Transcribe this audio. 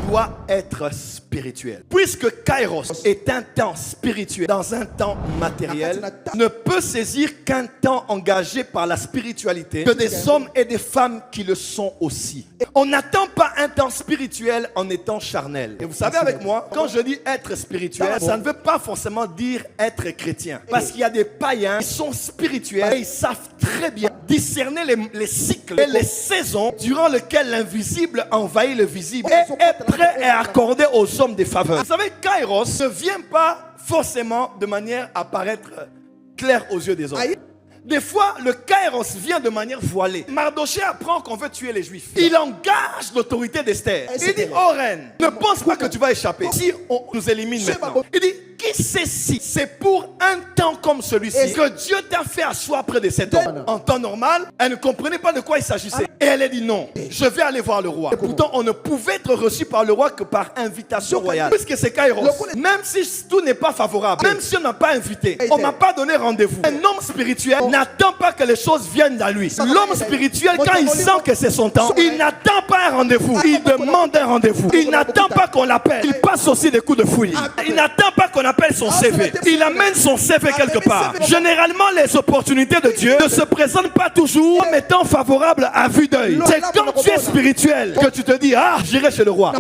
dois être spirituel. Puisque Kairos est un temps spirituel dans un temps matériel, ne peut saisir qu'un temps engagé par la spiritualité que des hommes et des femmes qui le sont aussi. On n'attend pas un temps spirituel en étant charnel. Et vous savez avec moi, quand je dis être spirituel, ça ne veut pas forcément dire être chrétien. Parce qu'il y a des païens qui sont spirituels et ils savent très bien discerner les cycles et les saisons durant lesquelles l'invisible envahit le visible et est prêt à accorder aux hommes des faveurs. Vous savez, Kairos ne vient pas forcément de manière à paraître claire aux yeux des hommes. Des fois, le Kairos vient de manière voilée. Mardochée apprend qu'on veut tuer les Juifs. Il engage l'autorité d'Esther. Il dit, oh reine, ne pense pas que tu vas échapper si on nous élimine maintenant. Il dit, qui sait si c'est pour un temps comme celui-ci que Dieu t'a fait asseoir près de cet homme. En temps normal, elle ne comprenait pas de quoi il s'agissait. Et elle a dit non, je vais aller voir le roi. Et pourtant, on ne pouvait être reçu par le roi que par invitation royale. Puisque c'est Kairos, même si tout n'est pas favorable, même si on n'a pas invité, on ne m'a pas donné rendez-vous. Un homme spirituel n'attend pas que les choses viennent à lui. L'homme spirituel, quand il sent que c'est son temps, il n'attend pas un rendez-vous. Il demande un rendez-vous. Il n'attend pas qu'on l'appelle. Il passe aussi des coups de fouille. Il n'attend pas qu'on appelle son CV. Il amène son CV quelque part. Généralement, les opportunités de Dieu ne se présentent pas toujours comme étant favorables à vue d'œil. C'est quand tu es spirituel que tu te dis, ah, j'irai chez le roi.